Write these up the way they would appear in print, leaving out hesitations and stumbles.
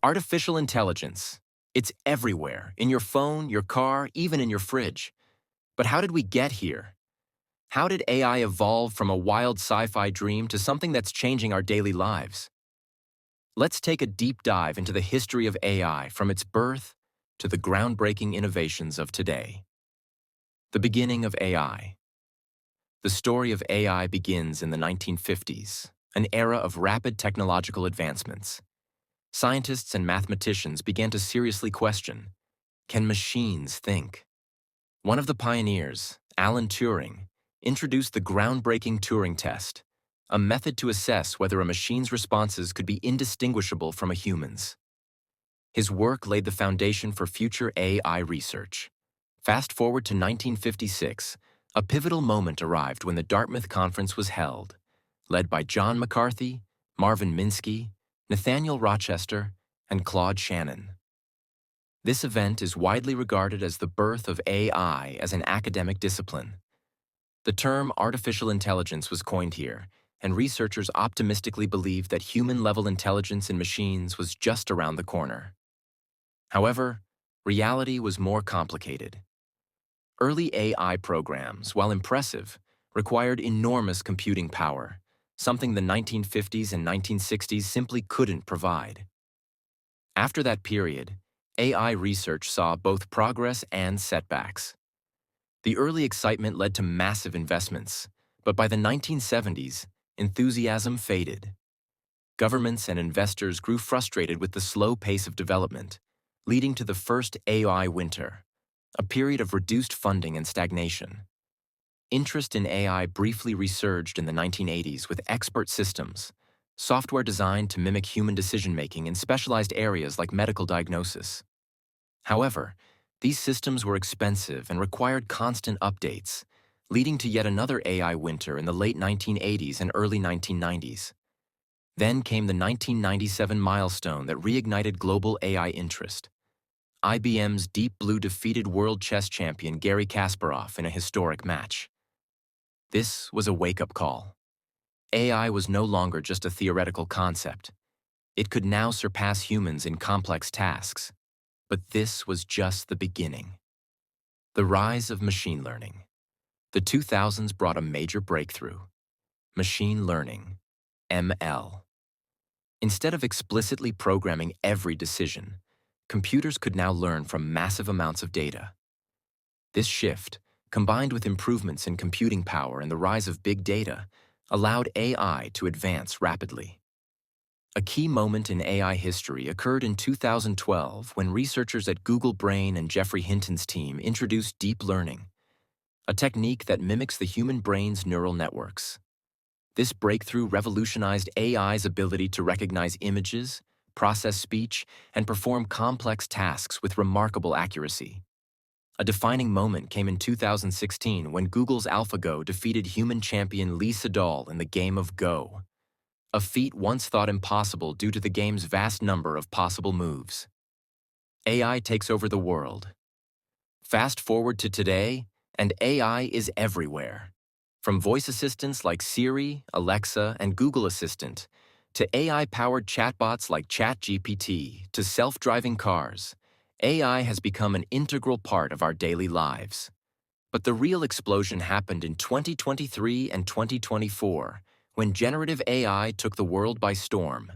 Artificial intelligence. It's everywhere, in your phone, your car, even in your fridge. But how did we get here? How did AI evolve from a wild sci-fi dream to something that's changing our daily lives? Let's take a deep dive into the history of AI from its birth to the groundbreaking innovations of today. The beginning of AI. The story of AI begins in the 1950s, an era of rapid technological advancements. Scientists and mathematicians began to seriously question, can machines think? One of the pioneers, Alan Turing, introduced the groundbreaking Turing test, a method to assess whether a machine's responses could be indistinguishable from a human's. His work laid the foundation for future AI research. Fast forward to 1956, a pivotal moment arrived when the Dartmouth Conference was held, led by John McCarthy, Marvin Minsky, Nathaniel Rochester, and Claude Shannon. This event is widely regarded as the birth of AI as an academic discipline. The term artificial intelligence was coined here, and researchers optimistically believed that human-level intelligence in machines was just around the corner. However, reality was more complicated. Early AI programs, while impressive, required enormous computing power, something the 1950s and 1960s simply couldn't provide. After that period, AI research saw both progress and setbacks. The early excitement led to massive investments, but by the 1970s, enthusiasm faded. Governments and investors grew frustrated with the slow pace of development, leading to the first AI winter, a period of reduced funding and stagnation. Interest in AI briefly resurged in the 1980s with expert systems, software designed to mimic human decision-making in specialized areas like medical diagnosis. However, these systems were expensive and required constant updates, leading to yet another AI winter in the late 1980s and early 1990s. Then came the 1997 milestone that reignited global AI interest. IBM's Deep Blue defeated world chess champion Garry Kasparov in a historic match. This was a wake-up call. AI was no longer just a theoretical concept. It could now surpass humans in complex tasks. But this was just the beginning. The rise of machine learning. The 2000s brought a major breakthrough. Machine learning, ML. Instead of explicitly programming every decision, computers could now learn from massive amounts of data. This shift, combined with improvements in computing power and the rise of big data, allowed AI to advance rapidly. A key moment in AI history occurred in 2012 when researchers at Google Brain and Geoffrey Hinton's team introduced deep learning, a technique that mimics the human brain's neural networks. This breakthrough revolutionized AI's ability to recognize images, process speech, and perform complex tasks with remarkable accuracy. A defining moment came in 2016 when Google's AlphaGo defeated human champion Lee Sedol in the game of Go, a feat once thought impossible due to the game's vast number of possible moves. AI takes over the world. Fast forward to today, and AI is everywhere. From voice assistants like Siri, Alexa, and Google Assistant, to AI-powered chatbots like ChatGPT, to self-driving cars, AI has become an integral part of our daily lives. But the real explosion happened in 2023 and 2024, when generative AI took the world by storm.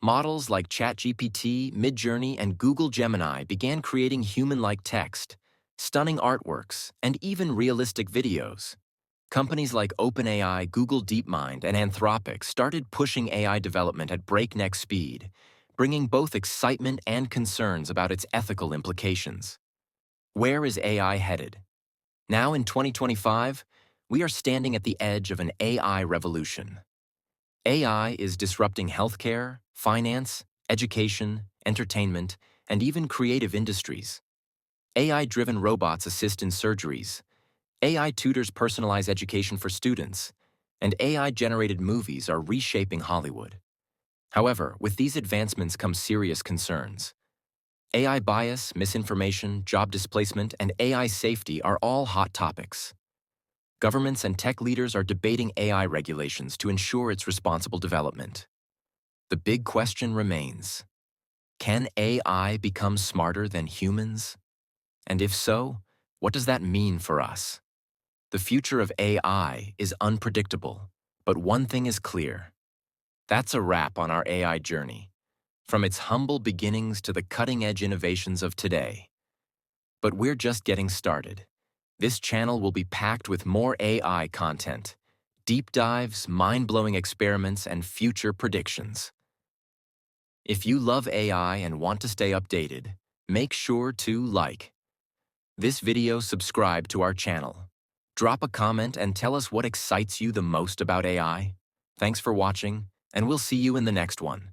Models like ChatGPT, Midjourney, and Google Gemini began creating human-like text, stunning artworks, and even realistic videos. Companies like OpenAI, Google DeepMind, and Anthropic started pushing AI development at breakneck speed, bringing both excitement and concerns about its ethical implications. Where is AI headed? Now in 2025, we are standing at the edge of an AI revolution. AI is disrupting healthcare, finance, education, entertainment, and even creative industries. AI-driven robots assist in surgeries. AI tutors personalize education for students, and AI-generated movies are reshaping Hollywood. However, with these advancements come serious concerns. AI bias, misinformation, job displacement, and AI safety are all hot topics. Governments and tech leaders are debating AI regulations to ensure its responsible development. The big question remains: Can AI become smarter than humans? And if so, what does that mean for us? The future of AI is unpredictable, but one thing is clear. That's a wrap on our AI journey, from its humble beginnings to the cutting-edge innovations of today. But we're just getting started. This channel will be packed with more AI content, deep dives, mind-blowing experiments, and future predictions. If you love AI and want to stay updated, make sure to like this video, subscribe to our channel. Drop a comment and tell us what excites you the most about AI. Thanks for watching, and we'll see you in the next one.